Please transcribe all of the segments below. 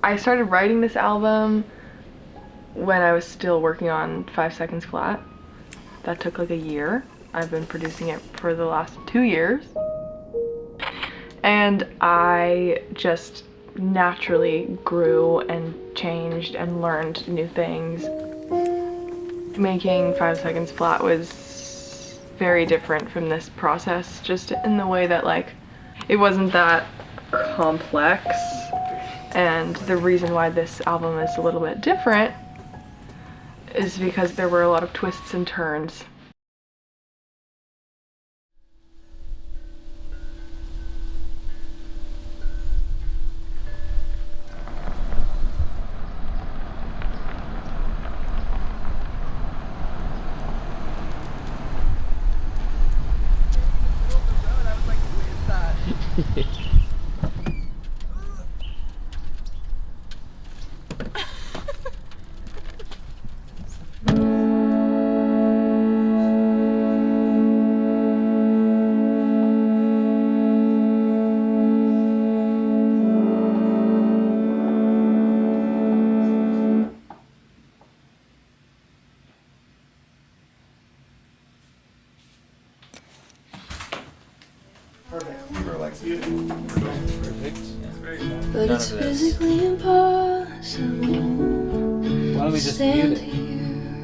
I started writing this album when I was still working on 5 Seconds Flat. That took like a year. I've been producing it for the last 2 years. And I just naturally grew and changed and learned new things. Making 5 Seconds Flat was very different from this process, just in the way that like it wasn't that complex. And the reason why this album is a little bit different is because there were a lot of twists and turns. But it's physically impossible. Why don't we just mute it?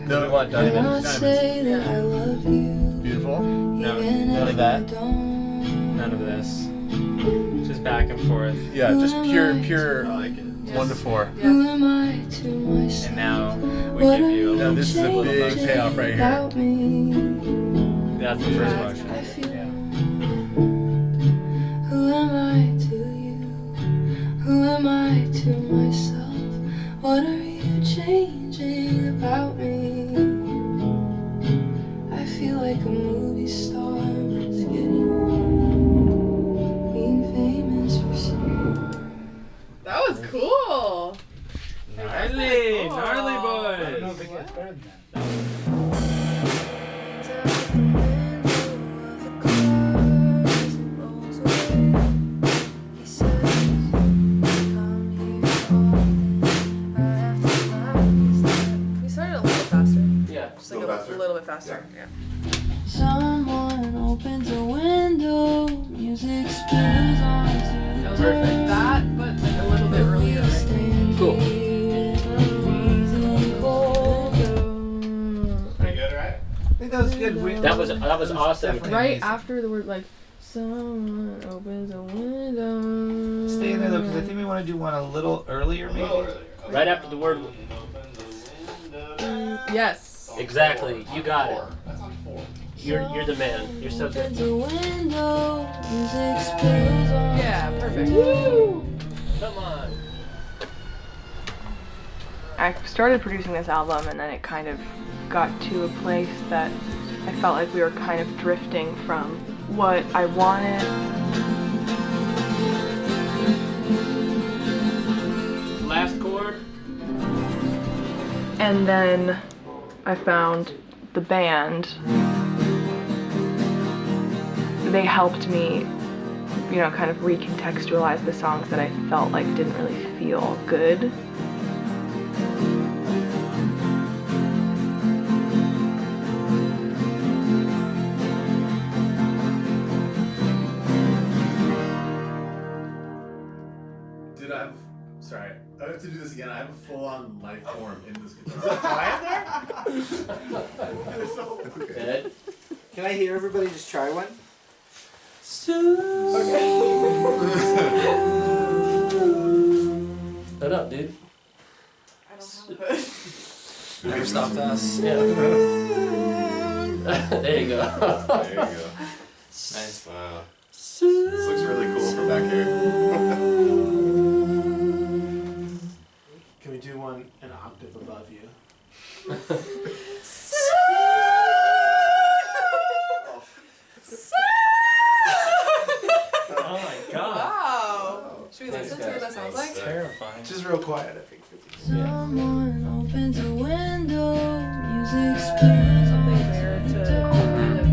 No, we want diamonds. Say that I love you. Beautiful. No, none of that. None of this. Just back and forth. Yeah, just pure, I like it. 1 to 4. Who am I to myself? And now we give you a little. This is a big payoff right here. That's the first motion. Yeah. Who am I to you? Who am I to myself? What are you changing about me? I feel like a movie star that's getting being famous for someone. That was cool. Gnarly, Cool. gnarly I boys. don't know if it gets better than that. A little bit faster. Yeah. Someone opens a window, music spills onto That was perfect. That, but like a little bit earlier. Right? Cool. Pretty good, right? I think that was good. That was awesome. Right after the word like, someone opens a window. Stay in there though, because I think we want to do one a little earlier, maybe. Right after the word. Yes. Exactly. You got it. You're the man. You're so good. Yeah, perfect. Woo! Come on. I started producing this album and then it kind of got to a place that I felt like we were kind of drifting from what I wanted. Last chord. And then I found the band. They helped me, you know, kind of recontextualize the songs that I felt like didn't really feel good. Sorry, I have to do this again. I have a full-on life form in this guitar. Is that quiet there? Ed? Can I hear everybody just try one? Shut up, dude. I don't have it. Never stopped us. Yeah. There you go. There you go. Nice. Wow. This looks really cool from back here. Can we do one an octave above you? Oh my god. Wow. Should we listen to what that sounds like? Terrifying. Just real quiet, I think. Someone opens a window, music spills Something there to kind of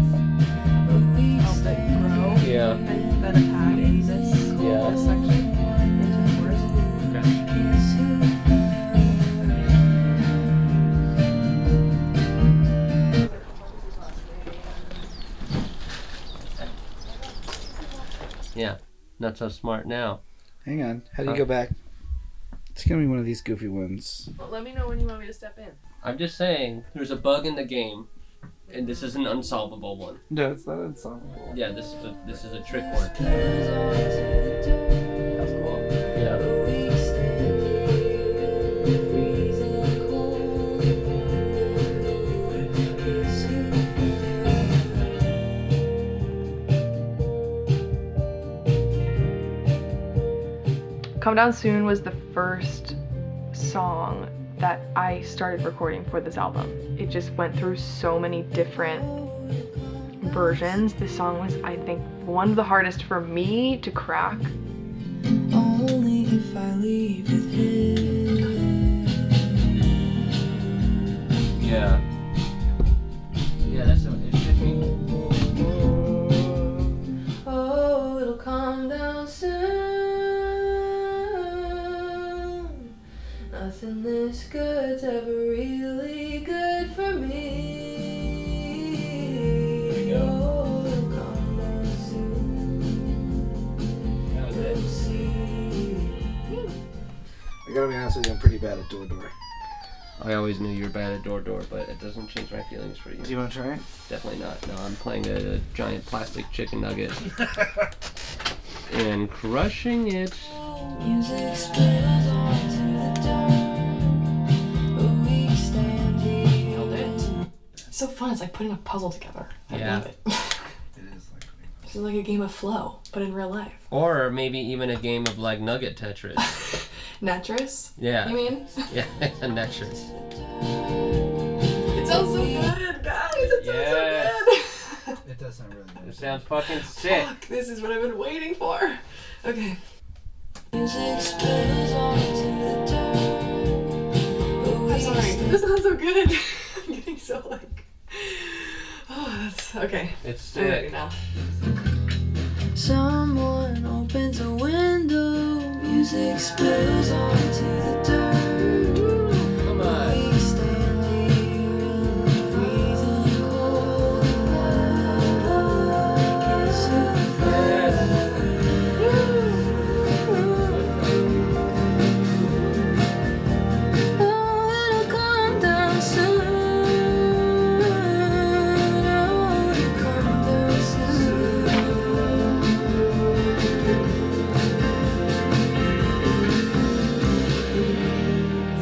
help it grow. Yeah. And then add in this Yeah. section into the chorus. Okay. Yeah, not so smart now. Hang on. How do you go back? It's gonna be one of these goofy ones. Well, let me know when you want me to step in. I'm just saying, there's a bug in the game, and this is an unsolvable one. No, it's not unsolvable. Yeah, this is a trick one. That's cool. Yeah. Come Down Soon was the first song that I started recording for this album. It just went through so many different versions. This song was, I think, one of the hardest for me to crack. Only if I leave with him. Yeah. Yeah, that's so interesting. Oh, it'll calm down soon. Nothing this good's ever really good for me. There you go. Oh, it'll calm down soon. That was We'll it. see. I gotta be honest with you, I'm pretty bad at door. I always knew you were bad at door, but it doesn't change my feelings for you. Do you want to try it? Definitely not. No, I'm playing a giant plastic chicken nugget and crushing it. Music spills onto the dark, but we stand here. Nailed it. It's so fun. It's like putting a puzzle together. I Yeah. love it. It is like This is like a game of Flow, but in real life. Or maybe even a game of like Nugget Tetris. Netris? Yeah. You mean? Yeah, a Netris. It sounds so good, guys. It sounds Yes. so good. it does sound really It good. sounds fucking sick. Fuck, this is what I've been waiting for. Okay. Music spills onto the dark, but we I'm sorry. stand This sounds so good. I'm getting so like. Oh, that's okay. It's I'm ready sick. now. Someone opens a window, music spills onto the dirt. Come on. We stand here in the freezing cold. Kiss your Yes. Oh, it'll calm down soon. Oh, it'll calm down soon.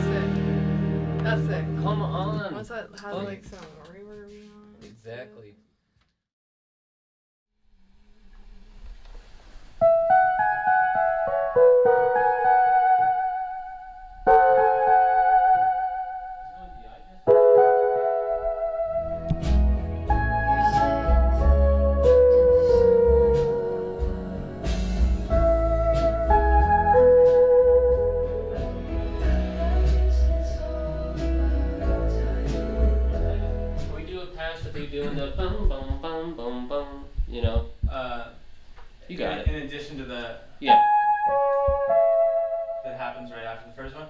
Sick. That's sick. Come on. What's that? How Oh, like some reverb on? Exactly. We do it past that they doing the bum bum bum bum bum. You know. You got In it. addition to the Yeah. that happens right after the first one.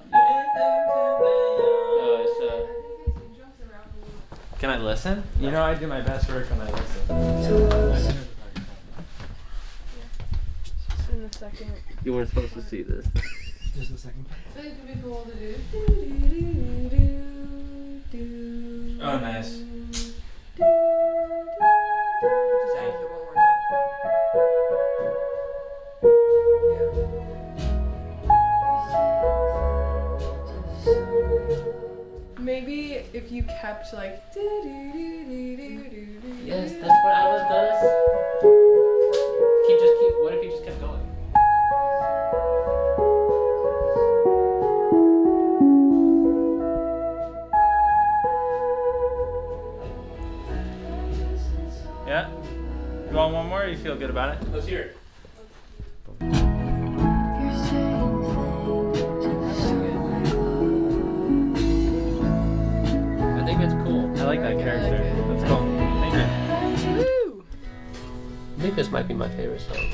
Can I listen? You know I do my best work when I listen. Just in the second. You weren't supposed to see this. Just a second. So it could be cool to do. Oh, nice. Just add it one more time. Maybe if you kept like. Yes, that's what I was gonna say. What if you just kept going? Yeah? You want one more or you feel good about it? Let's hear it. I think it's cool. I like that character. it. That's cool. Thank you. Woo! I think this might be my favorite song.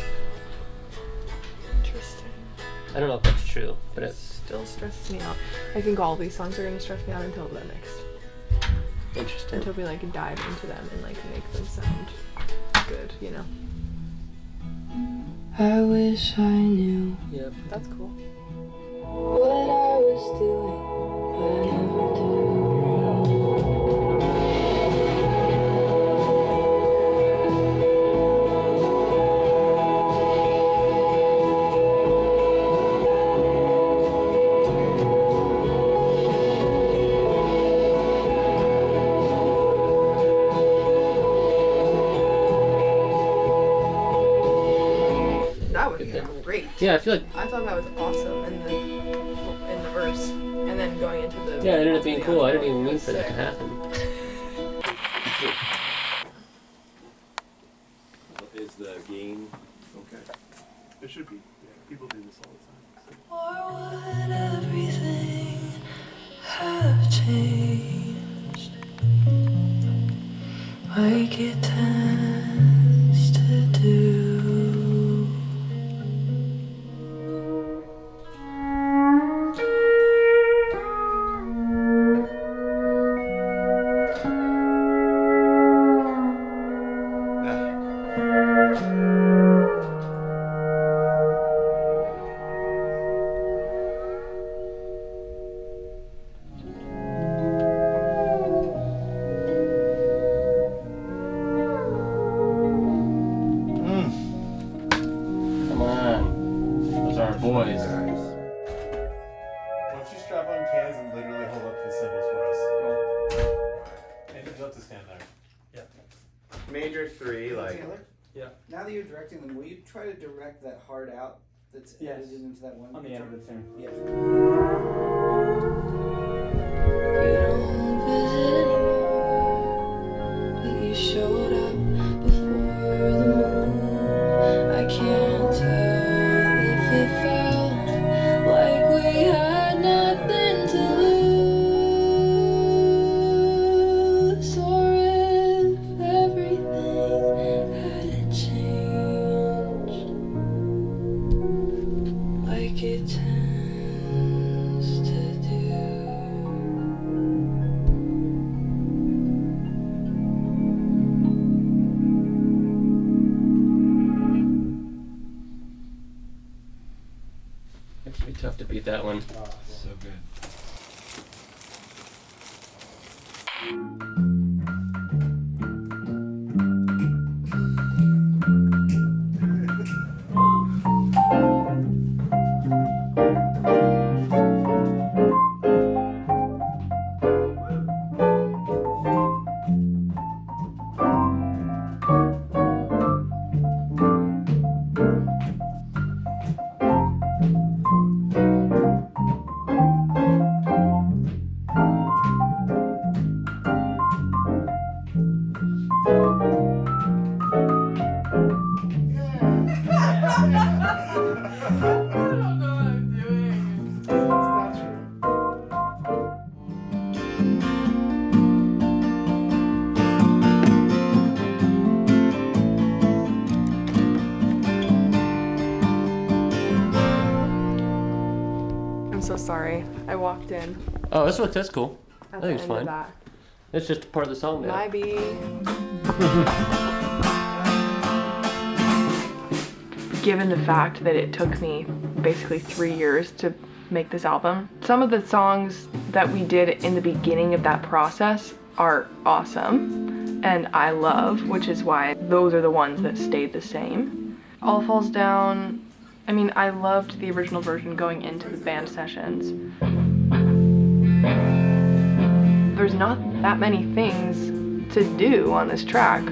Interesting. I don't know if that's true, but it's Still stresses me out. I think all these songs are gonna stress me out until the next. interesting. Until we like dive into them and like make them sound good, you know? I wish I knew Yep. That's cool. what I was doing, but I never do. That was great. Yeah, I feel like I thought that was awesome in the verse, and then going into the it ended up being cool. I didn't even mean for that to happen. What is the gain? Okay. It should be. Yeah, people do this all the time. Or would everything have changed like it tends to do? Come on. Those are our boys. Why don't you strap on cans and literally hold up the cymbals for us? And you'll have to stand there. Major 3, like. Taylor? Yeah. Now that you're directing them, will you try to direct that hard out that's Yes. edited into that one? On the end of the tune. Yeah. You don't visit anymore, but you showed up before the moon. I can't tell if it felt like we had nothing to lose, or if everything had changed like it tends to do. It's gonna be tough to beat that one. So good. I'm so sorry. I walked in Oh, that's cool. at I the think end it's fine. of that. It's just part of the song now. Might be. Given the fact that it took me basically 3 years to make this album, some of the songs that we did in the beginning of that process are awesome and I love, which is why those are the ones that stayed the same. All Falls Down, I mean, I loved the original version going into the band sessions. There's not that many things to do on this track,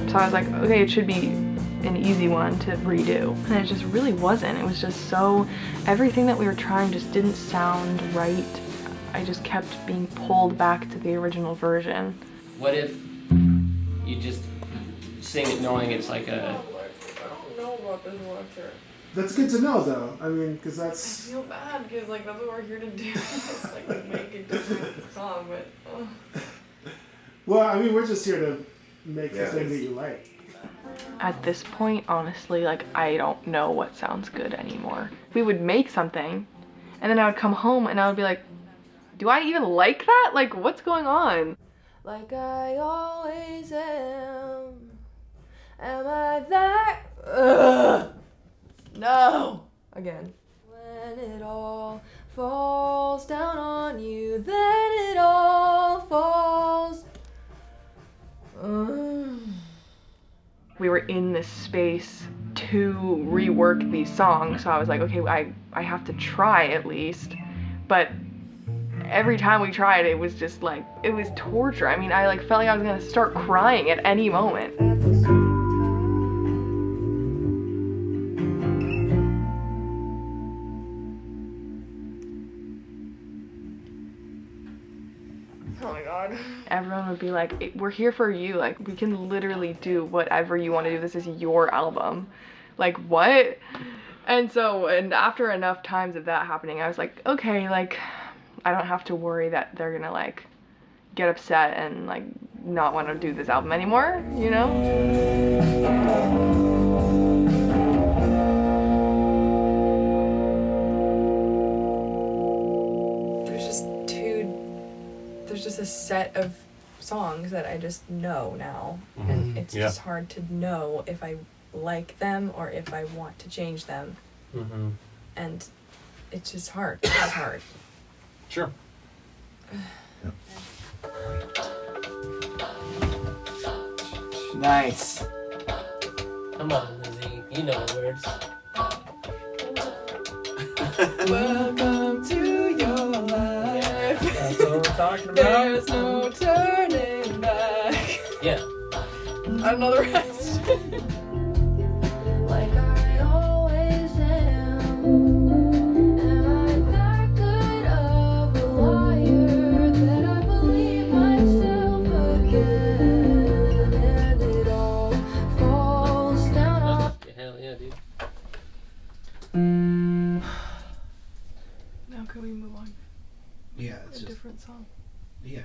so I was like, okay, it should be an easy one to redo. And it just really wasn't. It was just so, everything that we were trying just didn't sound right. I just kept being pulled back to the original version. What if you just sing it knowing it's like a... I don't know about this lecture. That's good to know, though. I mean, because I that's. feel bad because like that's what we're here to do. It's like make a different song, but Well, I mean, we're just here to make the Yeah, thing that it's- you like. At this point, honestly, like, I don't know what sounds good anymore. We would make something, and then I would come home and I would be like, do I even like that? Like, what's going on? Like I always am. Am I that? Ugh. again. When it all falls down on you, then it all falls. We were in this space to rework these songs, so I was like, okay, I have to try at least. But every time we tried, it was just like, it was torture. I mean, I like felt like I was gonna start crying at any moment. Oh my god. Everyone would be like, we're here for you, like, we can literally do whatever you want to do, this is your album. Like, what? And so, and after enough times of that happening, I was like, okay, like, I don't have to worry that they're gonna, like, get upset and, like, not want to do this album anymore, you know? There's just a set of songs that I just know now, and it's just hard to know if I like them or if I want to change them, and it's just hard. It's hard. Sure. Nice. Come on, Lizzy. You know the words. Welcome to your life. That's what we're talking about. There's no turning back. Yeah. I don't know the rest. Like I always am. Am I that good of a liar that I believe myself again? And it all falls down on. Hell yeah, dude. Now can we move on Yeah, to it's a just different song? yeah.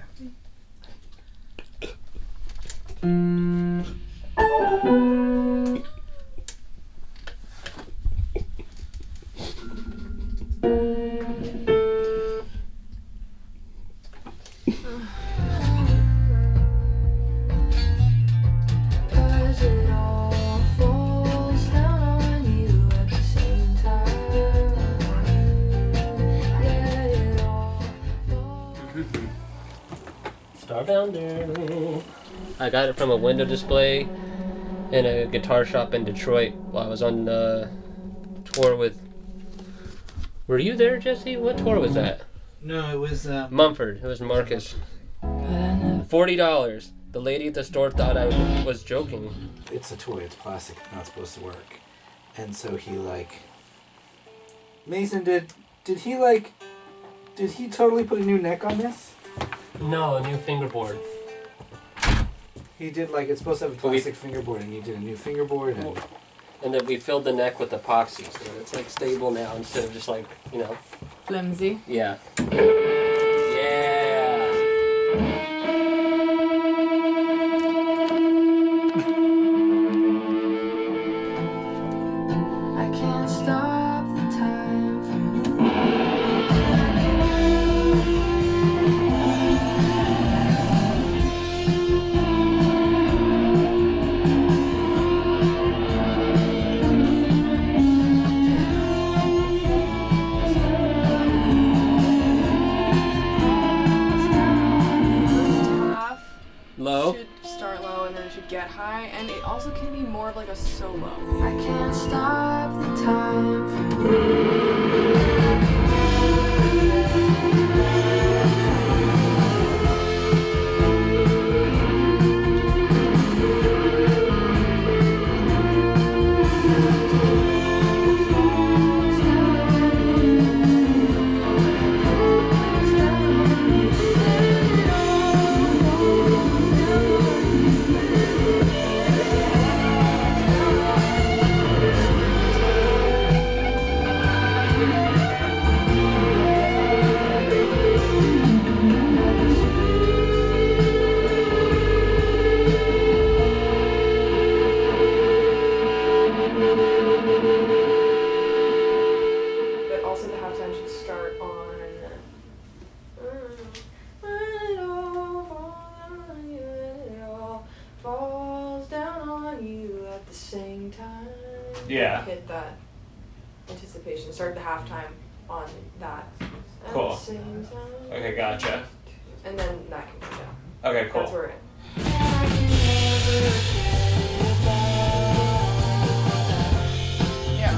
Cause it all falls down on you at the same time. Yeah, it all falls. Starbounder. I got it from a window display in a guitar shop in Detroit while I was on tour with. Were you there, Jesse? What tour was that? No, it was Mumford. It was Marcus. $40. The lady at the store thought I was joking. it's a toy, it's plastic, it's not supposed to work. And so he Mason, did he totally put a new neck on this? No, a new fingerboard. He did it's supposed to have a plastic fingerboard, and he did a new fingerboard and And then we filled the neck with epoxy, so it's stable now instead of just Flimsy. yeah. Yeah. I can't stop the time from Low. Should start low and then it should get high, and it also can be more of like a solo. I can't stop the time from moving. But also the halftime should start on. When it all falls down on you at the same time. Yeah. Hit that. anticipation. Started the halftime on that. Cool. Same time. Okay, gotcha. And then that can come down. Okay, cool. That's where we're at. Yeah.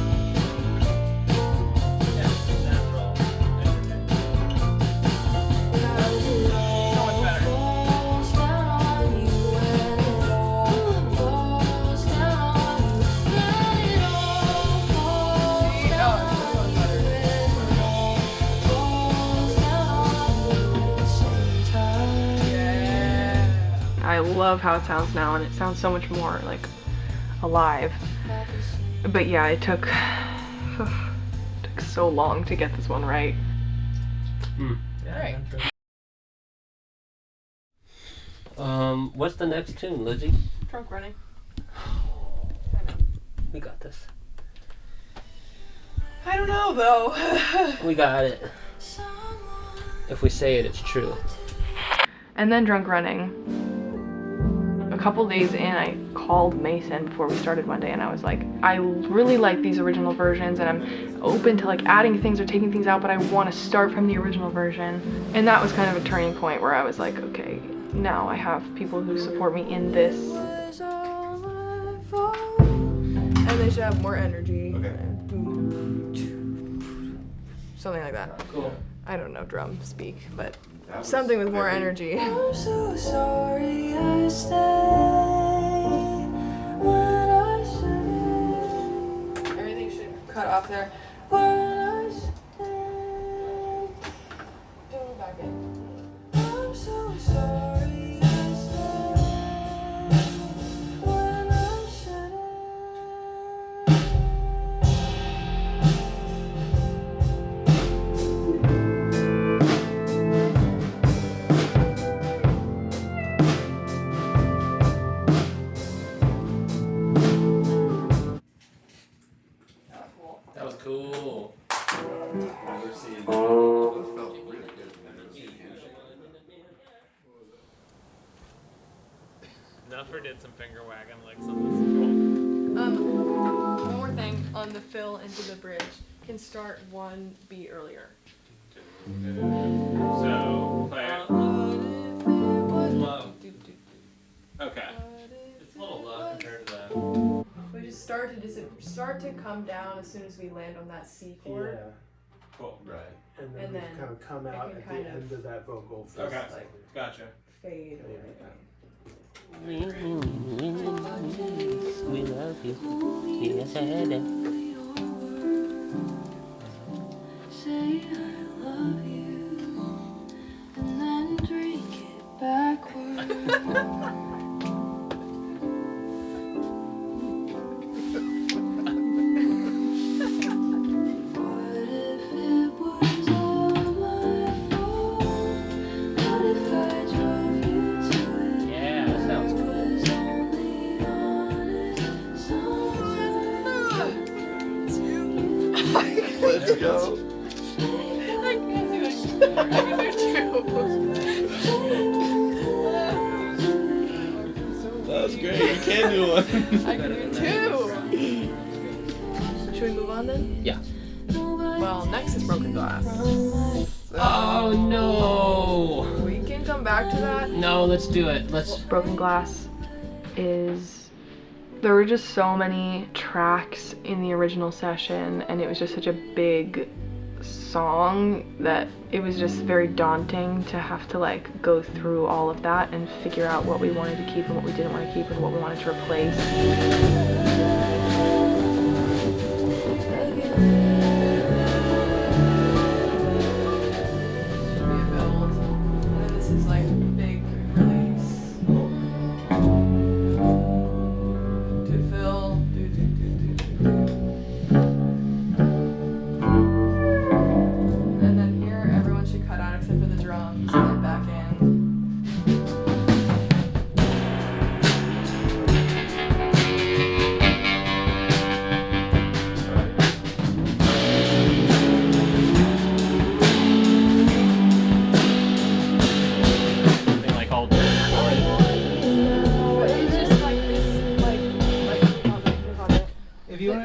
So much better. I love how it sounds now, and it sounds so much more like alive. But yeah, it took so long to get this one right. Alright. What's the next tune, Lizzy? Trunk running. We got this. I don't know though. We got it. If we say it, it's true. And then drunk running. A couple days in, I called Mason before we started one day, and I was like, I really like these original versions, and I'm open to like adding things or taking things out, but I want to start from the original version. And that was kind of a turning point where I was like, okay, now I have people who support me in this. And they should have more energy. Okay. Something like that. Cool. I don't know drum speak, but something with more energy. I'm so sorry I stayed when I shouldn't. Everything should cut off there. When I stayed. Don't go back in. I'm so sorry I stayed when I shouldn't. That was cool. Nuffer did some finger wagging like something. One more thing on the fill into the bridge. Can start one beat earlier. So, play it. Low. Okay. It's a little low compared to that. We just start to come down as soon as we land on that C chord. Cool. Right. And then And we then kind of come it out can at kind the of- end of that vocal. Okay. Like Gotcha. fade away. We love you. Yes, I had it. Say I love you and then drink it backwards. What if it was all my fault? What if I drove you to it? Yeah, that sounds cool. Was only honest sometimes. Let's go. I can do it. I can do two. That's great. You can do one. I can do two. Should we move on then? Yeah. Well, next is broken glass. Oh no! We can come back to that. No, let's do it. Let's. Broken Glass is, there were just so many tracks in the original session, and it was just such a big song that it was just very daunting to have to like go through all of that and figure out what we wanted to keep and what we didn't want to keep and what we wanted to replace. Should be a build, and then this is like big release. To fill, and then here everyone should cut out except for the drums, and then back in.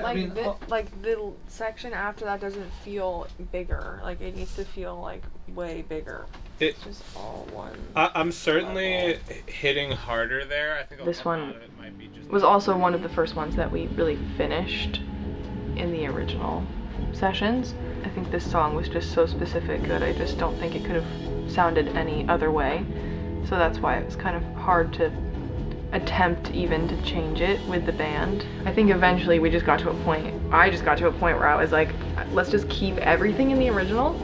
Like the section after that doesn't feel bigger. Like it needs to feel like way bigger. It's just all one. I'm certainly hitting harder there. I think This a lot one of it might be just was also one of the first ones that we really finished in the original sessions. I think this song was just so specific that I just don't think it could have sounded any other way. So that's why it was kind of hard to attempt even to change it with the band. I think eventually I just got to a point where I was like, let's just keep everything in the original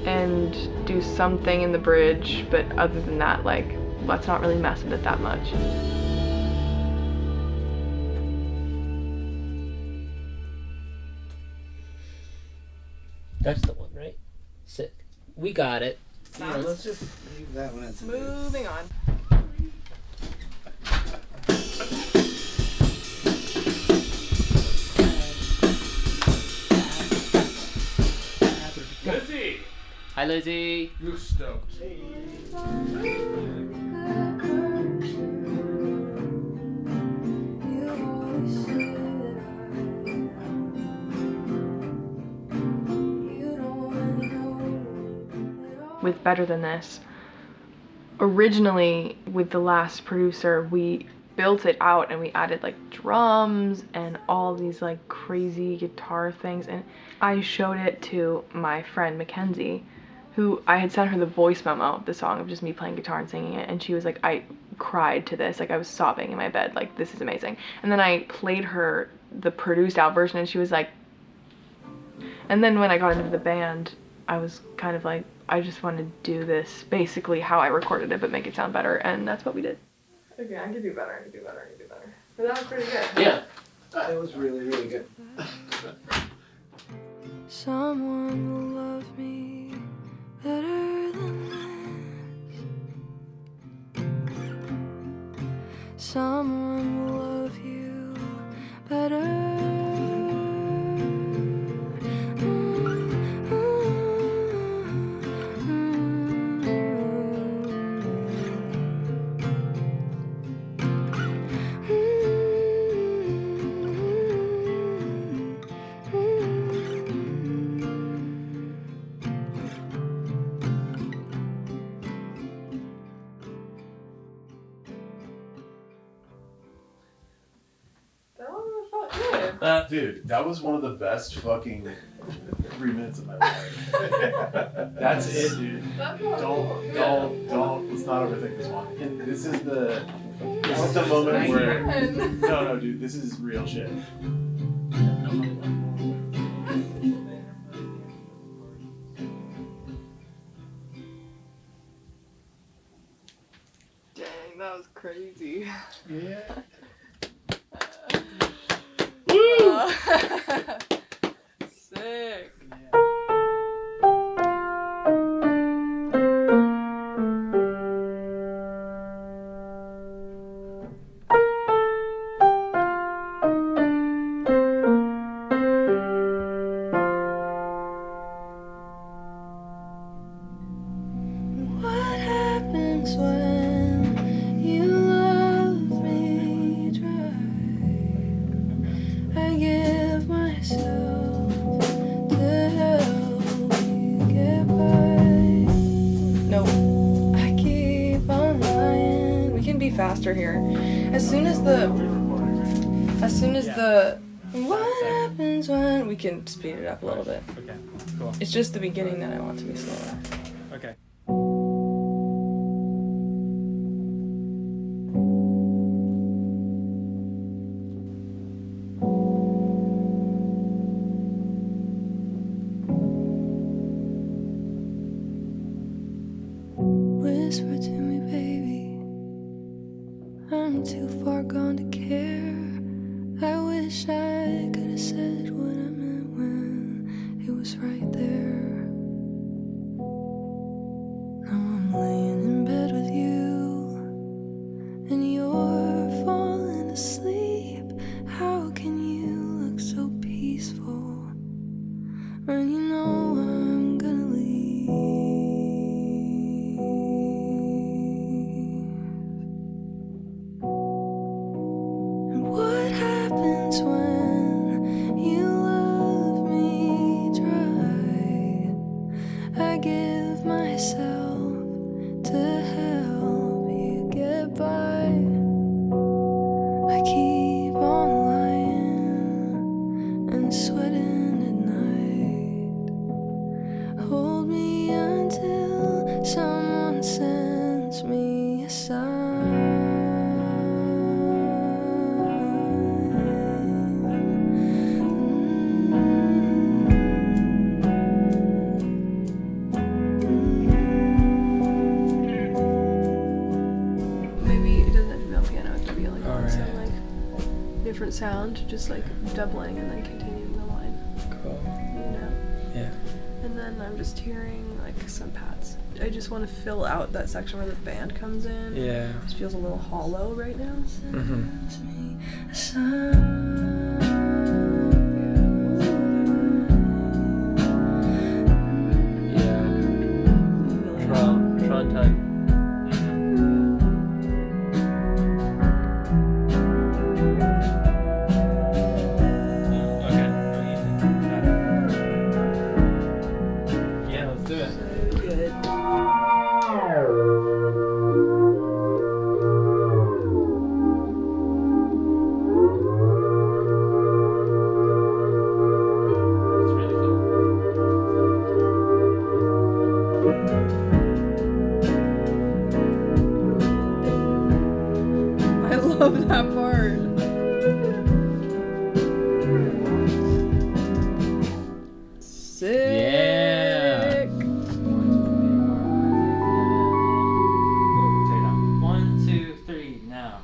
and do something in the bridge, but other than that, like, let's not really mess with it that much. That's the one, right? Sick. We got it. Yeah, let's just leave that one as it is. Moving on. Lizzy! Hi, Lizzy. You stoked. With Better Than This, originally with the last producer, we built it out and we added like drums and all these like crazy guitar things, and I showed it to my friend Mackenzie, who I had sent her the voice memo of the song of just me playing guitar and singing it, and she was like, I cried to this, like I was sobbing in my bed, like this is amazing. And then I played her the produced out version and she was like, and then when I got into the band, I was kind of like, I just want to do this basically how I recorded it, but make it sound better, and that's what we did. Okay, I can do better, But that was pretty good. Yeah. It was really, really good. Someone will love me better than this. Someone will love you better. Dude, that was one of the best fucking 3 minutes of my life. That's it, dude. Don't. Let's not overthink this one. And this is the moment where. No, dude, this is real shit. Dang, that was crazy. Yeah. Sick. What happens when you love me dry? I give myself to help you get by. Nope. I keep on lying. We can be faster here. As soon as the what happens when we can speed it up a little bit. Okay, cool. It's just the beginning that I want to be slower. Okay. Whisper to me, baby. I'm too far gone to care. I wish I could have said what I meant when it was right there. Now I'm laying in bed with you, and you're falling asleep. How can you look so peaceful when you know I'm gonna leave? And what happens when sweating at night. Hold me until someone sends me a Maybe it doesn't have to be on piano, it could be like Alright. some like different sound, just like doubling and then continuing the line, Cool. you know? Yeah. And then I'm just hearing like some pads. I just want to fill out that section where the band comes in. Yeah. It just feels a little hollow right now. Yeah. Tron time. Yeah, let's do it. So good. It's really cool. I love that part. Sick. Yeah. Take it out. 1, 2, 3, now.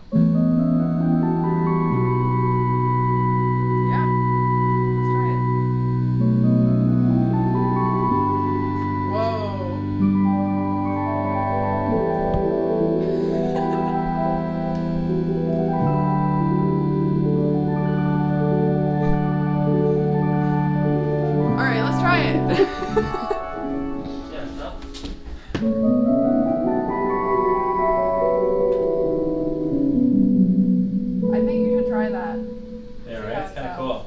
Yeah. Let's try it. Whoa. All right, let's try it. Yeah, stop. I think you should try that. Yeah, right? Yeah, It's kind of so- cool.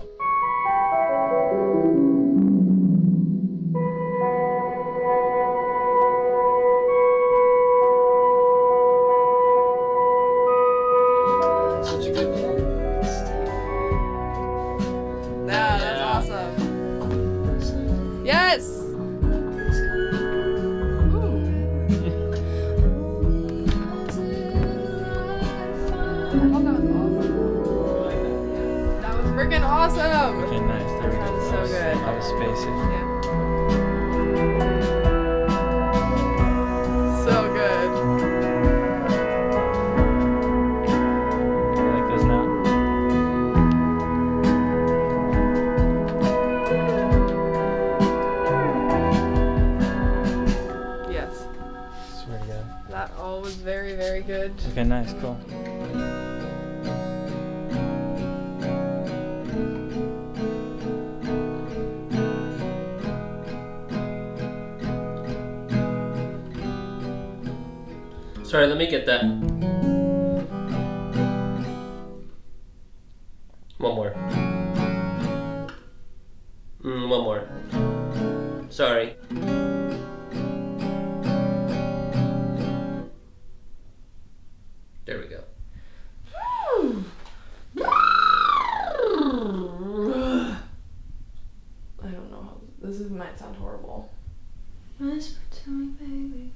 Such a good song. Yeah, that's awesome. Yes. Ooh. I thought that was awesome. That was freaking awesome. Okay, nice. There we go. Sounds so good. That was spacey. Yeah. So good. You like those now? Yes. Swear to God. That all was very, very good. Okay, nice, cool. Sorry, let me get that. One more. One more. Sorry. There we go. I don't know how this might sound horrible. Whisper to me, baby.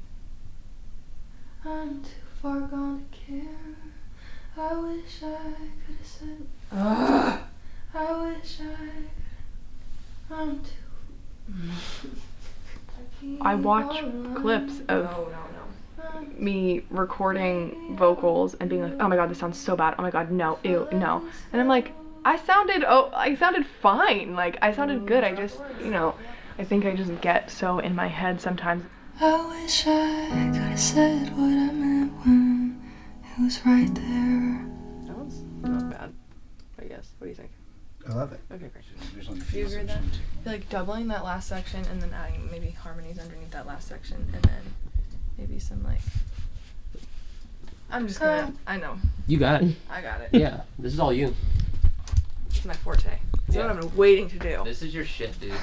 I'm too far gone to care. I wish I could have said. I wish I could. I'm too. I watch clips of No. me recording vocals and being like, oh my god, this sounds so bad. Oh my god, no, ew, no. And I'm like, I sounded fine. Like, I sounded good. I just, I think I just get so in my head sometimes. I wish I could have said what I meant when it was right there. That one's not bad, I guess. What do you think? I love it. Okay, great. There's only a Do few you agree with that? sections. I feel like doubling that last section and then adding maybe harmonies underneath that last section and then maybe some like. I'm just gonna. I know. You got it. I got it. Yeah, this is all you. It's my forte. It's Yeah. what I've been waiting to do. This is your shit, dude.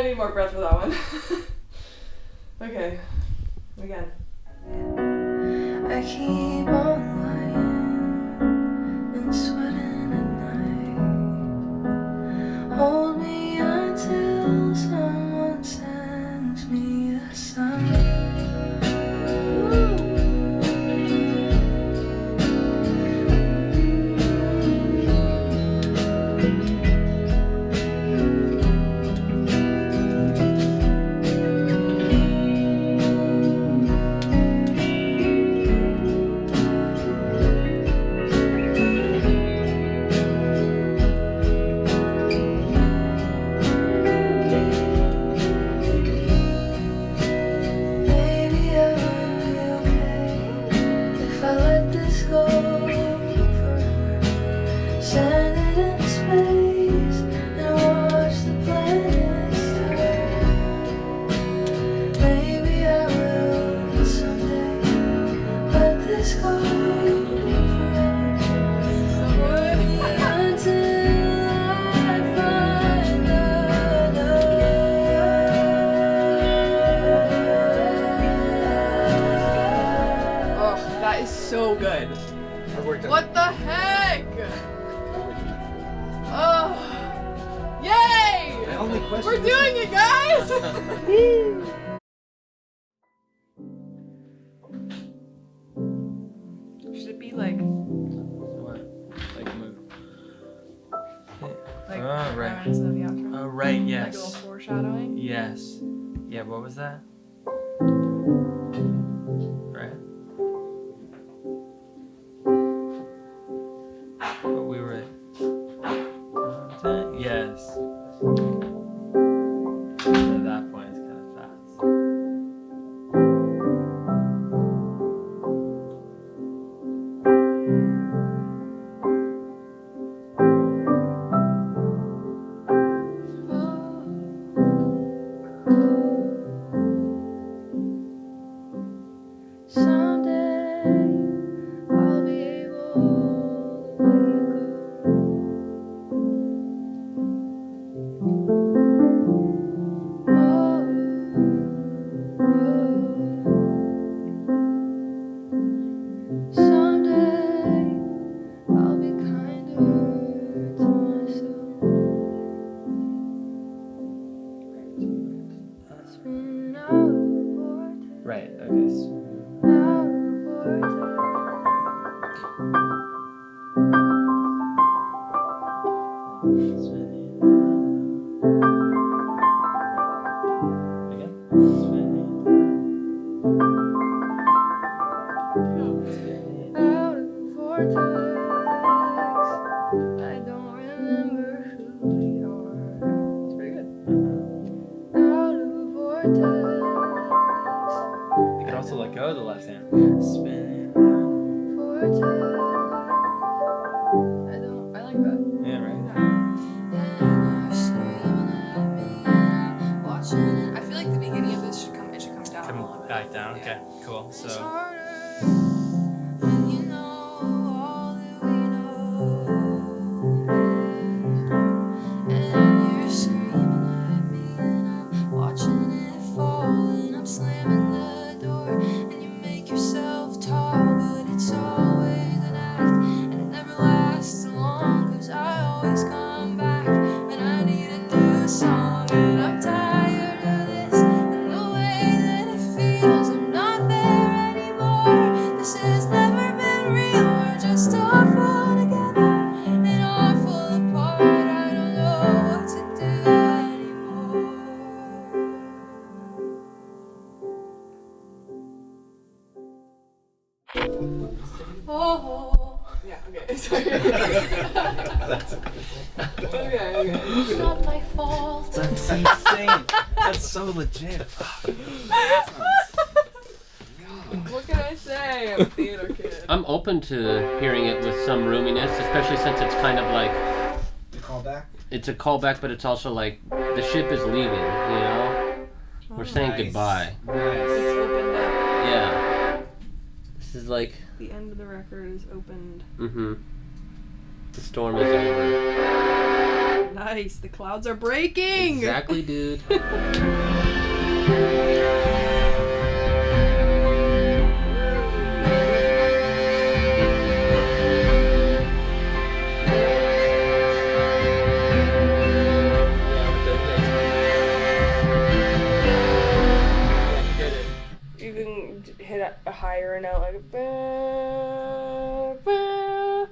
need more breath for that one. Okay. Again. I keep on lying and sweating at night. Hold me until someone sends me a sign. So good. What the heck? Oh, yay! My only question We're is- doing it, guys! Should it be like What? Like move. like Oh, right. instead of the outro? Oh, right, Like yes. a little foreshadowing? Yes. Yeah, what was that? Right. But we were at... Yes. So at that point, it's kind of fast. Someday I'll be able to let you go. Someday I'll be kinder to myself. Spin out of the vortex. Right, okay. Out of the vortex. Out of the vortex. I don't remember who we are. It's pretty good. Out of the vortex. You could also let go of the left hand. Spinning. Vortex. I like that. Yeah, right. And you're screaming at me and I'm watching it. I feel like the beginning of this should come down a little Come bit. back down. Okay, cool. It's So, harder when you know all that we know. And you're screaming at me and I'm watching it fall and I'm slamming the door and you make yourself tall, but it's always an act and it never lasts long 'cause I always come back when I need a new song and I'm tired of this and the way that it feels. I'm not there anymore. This has never been real. We're just awful together and awful apart. I don't know what to do anymore. Oh. Yeah, okay. Sorry. Okay. It's not my fault. that's insane. That's so legit. What can I say? I'm a theater kid. I'm open to hearing it with some roominess, especially since it's kind of like You call back? it's a callback, but it's also like the ship is leaving. You know, we're saying Nice. goodbye. Nice. It's opened up. Yeah, this is like The end of the record is opened. the storm is over. Nice. The clouds are breaking. Exactly, dude. You can hit a higher note like ba, ba,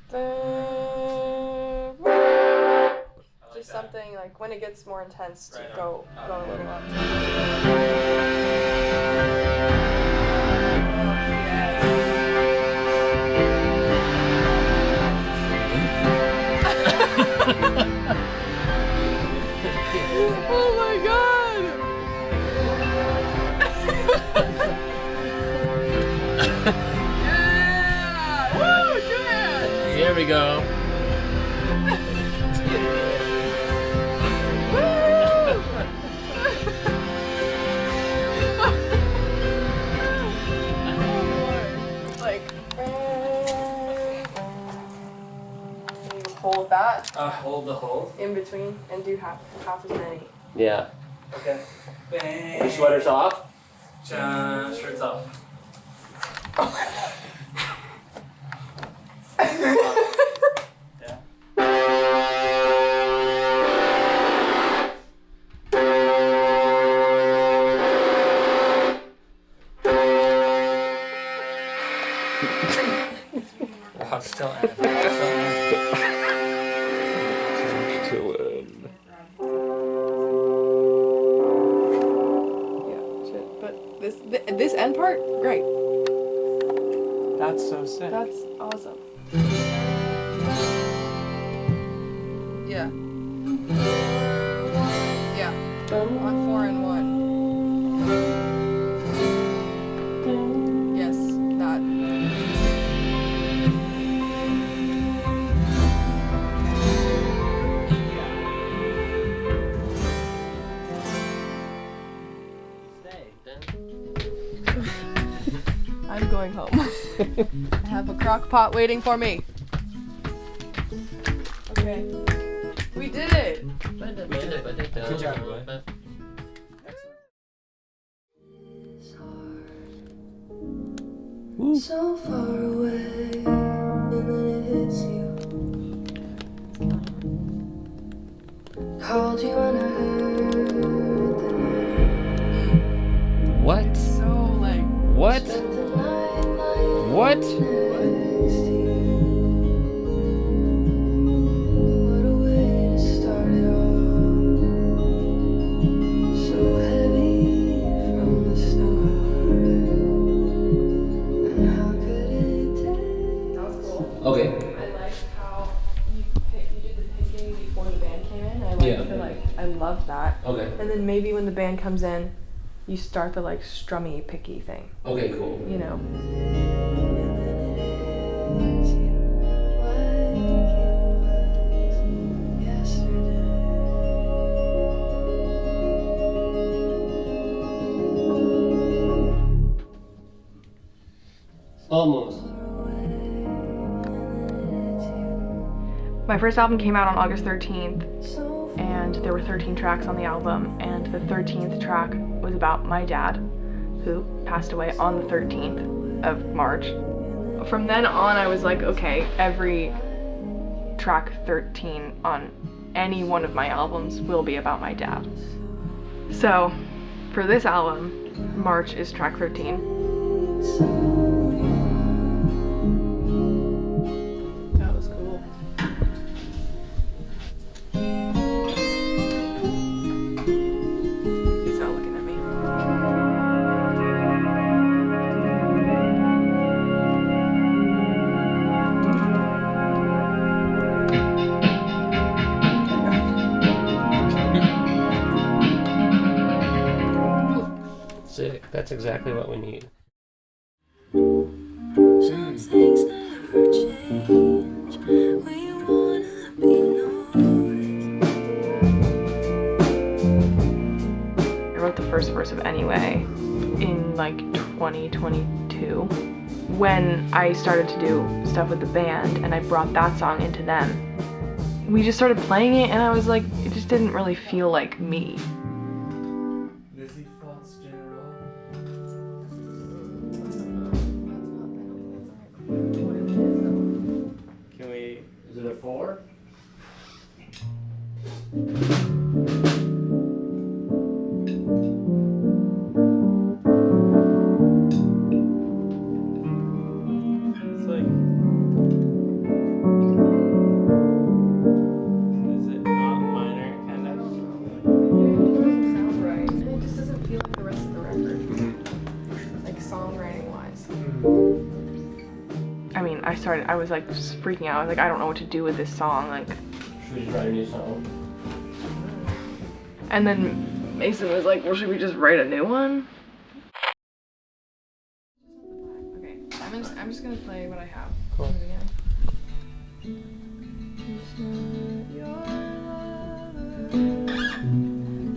ba, ba. Just something like when it gets more intense to go a little up. Oh my god! Yeah! Woo! Do it! Here we go. Like, you hold that Hold the hold. in between and do half as many. Yeah. Okay. Your sweater's off? Shirts off. Wow, still in. Yeah, shit. But this end part, great. That's so sick. That's awesome. Yeah. Yeah. On 4 and 1. Yes, that. I'm going home. I have a crock pot waiting for me. Okay. We did it! Good job, boy. So far away, and then it hits you. Called you when I heard the name. What? So, like, What? Spent the night lying What? next to you. What a way to start it off. So heavy from the start. And how could it take? that was cool. Okay. I liked how you did the picking before the band came in. I loved that. Okay. And then maybe when the band comes in, you start the like strummy picky thing. Okay, cool. You know. Almost. My first album came out on August 13th, and there were 13 tracks on the album, and the 13th track was about my dad, who passed away on the 13th of March. From then on, I was like, okay, every track 13 on any one of my albums will be about my dad. So, for this album, March is track 13. That was cool. He's not looking at me. Sick. That's exactly what we need. Some things never change when you wanna be noticed. I wrote the first verse of Anyway in like 2022 when I started to do stuff with the band, and I brought that song into them. we just started playing it, and I was like, it just didn't really feel like me. Lizzy, thoughts general? Can we? Is it a 4? It's like. Is it not minor, kind of? doesn't sound right. And it just doesn't feel like the rest of the record. Like songwriting wise. I mean, I was like just freaking out. I was like, I don't know what to do with this song. Like, Should we just write a new song? and then Mason was like, well, should we just write a new one? Okay, I'm just gonna play what I have. Cool. From the beginning.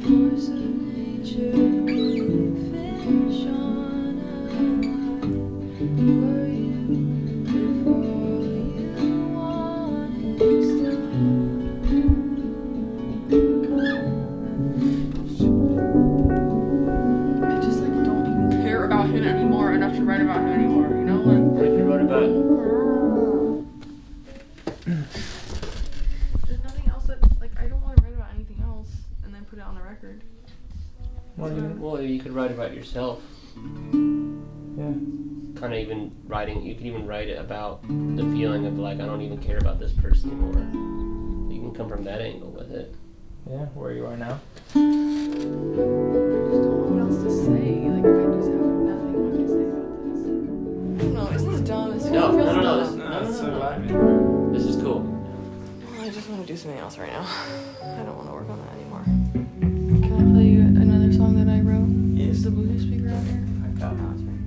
Force of nature will finish on a line. Who are you before you wanted to stop? I just like don't even care about him anymore enough to write about him anymore, you know? Like, What if you wrote about? there's nothing else that, like, I don't want to write about anything else and then put it on the record. Well, you could write about yourself. Yeah. Kind of even writing. You could even write it about the feeling of like, I don't even care about this person anymore. You can come from that angle with it. Yeah, where you are now. I just don't know what else to say. Like, I just have nothing much to say about this. I don't know, isn't this dumb? This No, feels no, no, dumb. this- No, it's so vibing. This is cool. I just want to do something else right now. I don't want to work on that anymore. Can I play you another song that I wrote? Yes. Is the Bluetooth speaker out here? I got Oh, it's right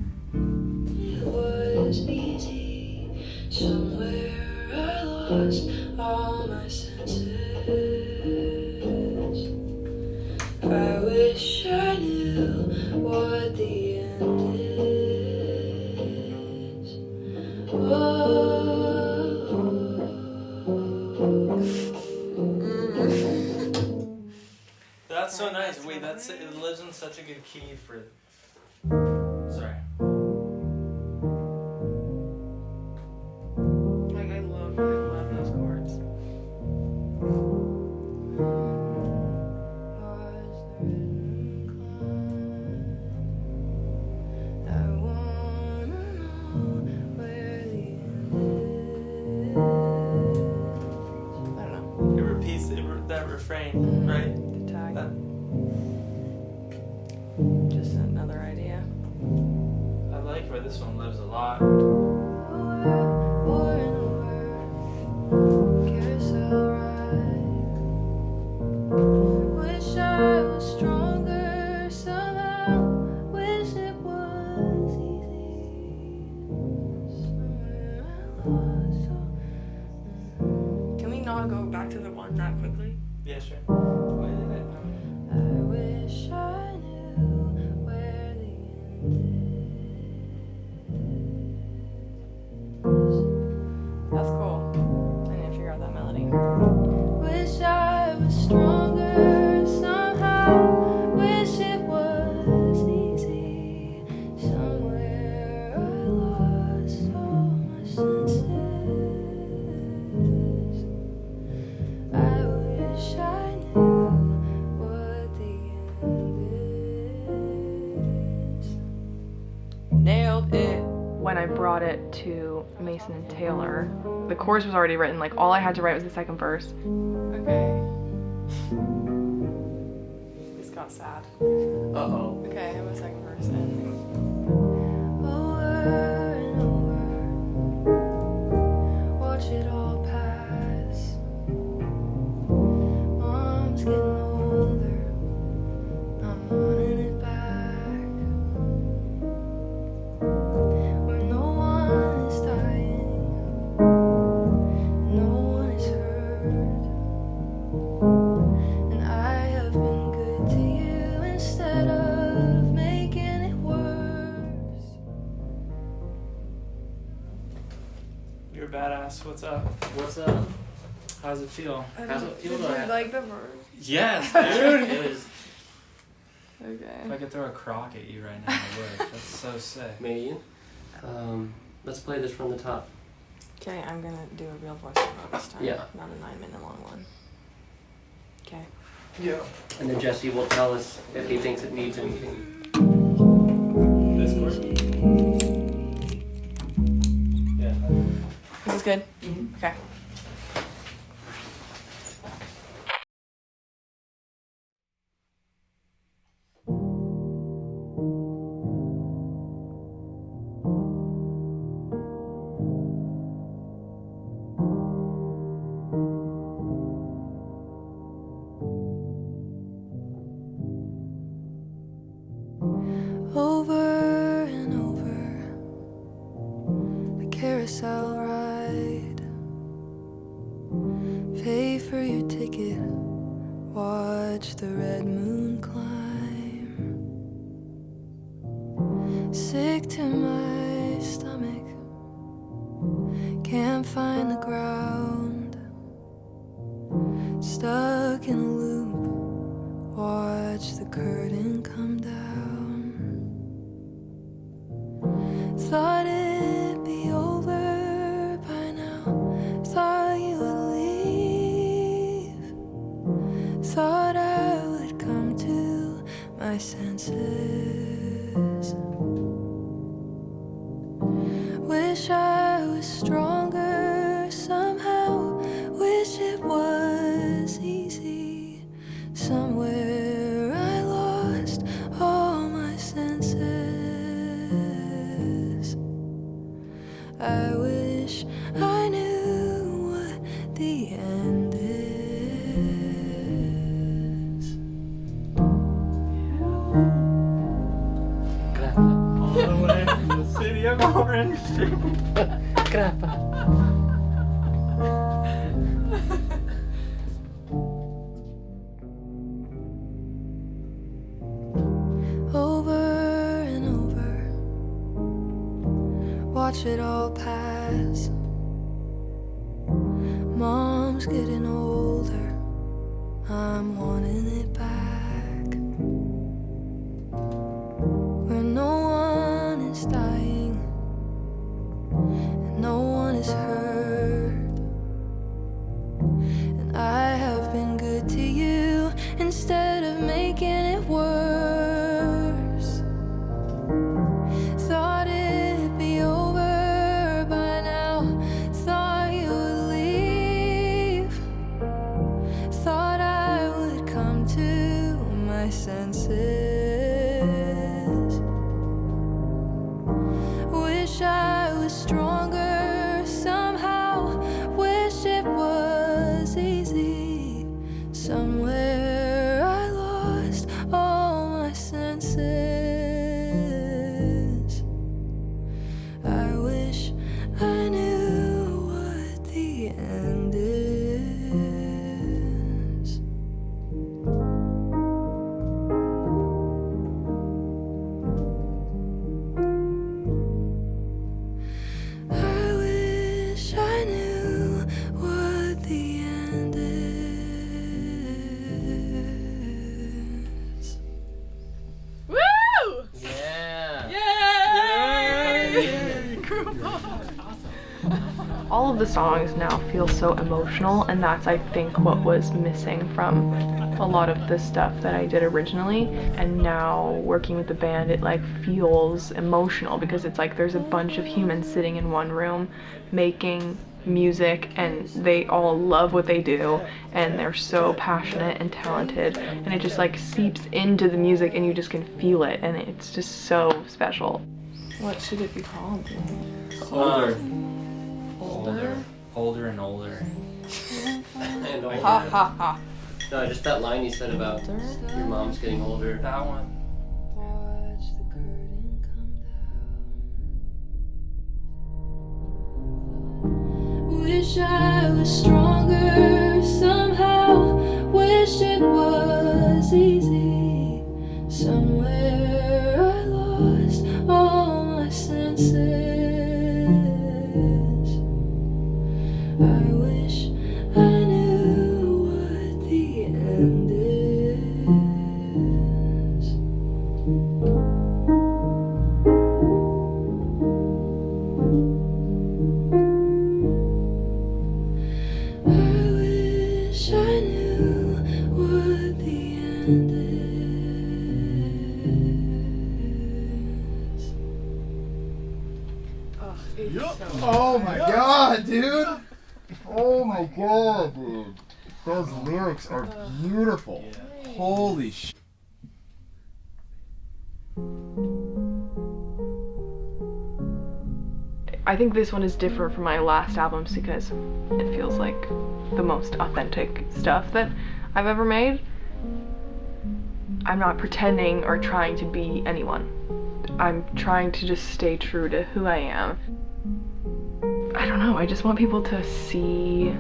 here. It was easy. Somewhere I lost all my senses. I wish I knew what the end is. That's so nice. Wait, it lives in such a good key for. Sorry. Like, I love those chords. I wanna know where the end I don't know. It repeats that refrain, right? The tag. That- Just another idea. I like where this one lives a lot. War in a word, carousel ride. Wish I was stronger somehow. Wish it was easy. Somewhere I lost all. Can we not go back to the one that quickly? Yeah, sure. I wish I knew where the end is. That's cool. I didn't figure out that melody. Wish I was stronger somehow. Wish it was easy. Somewhere I lost all my senses. I wish I knew what the end is. Nailed it. When I brought it to Mason and Taylor, the chorus was already written. Like, all I had to write was the second verse. Okay. This got sad. Uh-oh. Okay, I have a second verse in. Over and over, watch it all pass. Mom's getting older, I'm wanting it back. Where no one is dying, no one is hurt. And I have been good to you instead of making it worse. You're a badass. What's up? What's up? How's it feel? How's it feel Did to you have- like the verse? Yes, dude. It was If I Okay. could throw a crock at you right now, I would. That's so sick. me. Let's play this from the top. Okay, I'm gonna do a real voiceover this time. Yeah. Not a 9-minute long one. Okay. Yeah. And then Jesse will tell us if he thinks it needs anything. This chord? Yeah. Is this good? Okay. Over and over, a carousel ride. Pay for your ticket, watch the red moon climb. Sick to my stomach, can't find the ground. Stuck in a loop, watch the curtain come down. Thought it'd be over by now. Thought you would leave. Thought I would come to my senses. Wish I was stronger somehow. Wish it was easy. Somewhere I lost all my senses. I wish I knew what the end is. All the way from the city of Orange. Grappa. Over and over, watch it all pass. Mom's getting older, I'm wanting it back. Where no one is dying and no one is hurt. And I have been good to you instead of making it worse. Thought it'd be over by now. Thought you would leave. Thought I would come to my senses. Wish I was stronger somehow. Wish it was easy. Somewhere I lost all my senses. I wish I knew what the end is. I wish I knew what the end is. Woo! Yeah. Yay! All of the songs now feel so emotional, and that's, I think, what was missing from a lot of the stuff that I did originally. And now working with the band, it like feels emotional because it's like there's a bunch of humans sitting in one room making music, and they all love what they do, and they're so passionate and talented, and it just like seeps into the music and you just can feel it, and it's just so special. What should it be called? Older. Older and older. And older. Ha ha ha. No, just that line you said about your mom's getting older. That one. Watch the curtain come down. Wish I was stronger somehow. Wish it was easy. Somewhere I lost all my senses. I wish I wish I knew what the end is. Oh, it's so Oh my god, dude! Oh my god, dude. Those lyrics are beautiful. Holy shit. I think this one is different from my last albums because it feels like the most authentic stuff that I've ever made. I'm not pretending or trying to be anyone. I'm trying to just stay true to who I am. I don't know, I just want people to see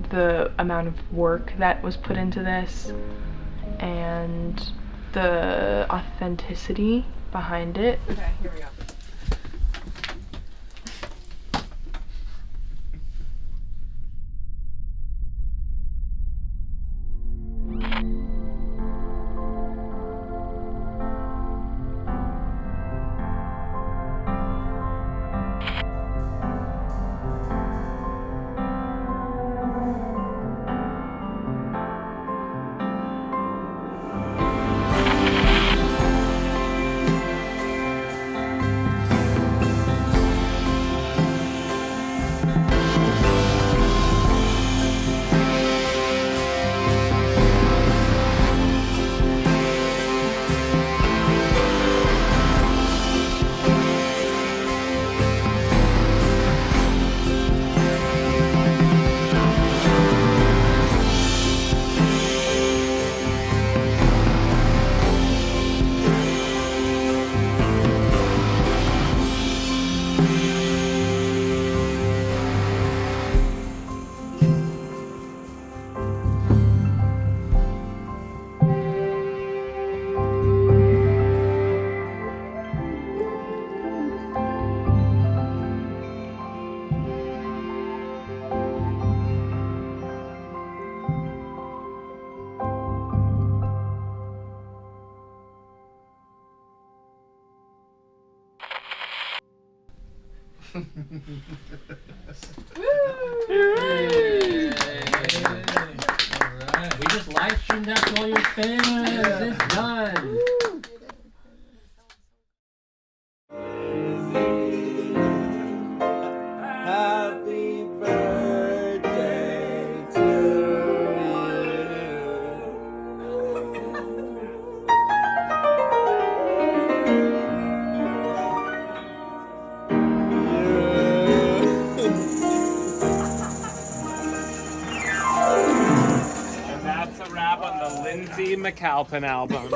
the amount of work that was put into this and the authenticity behind it. Okay, here we go. We just live streamed that to all your fans. It's done. Happy birthday to And that's a wrap on the Lizzy Mcalpine album.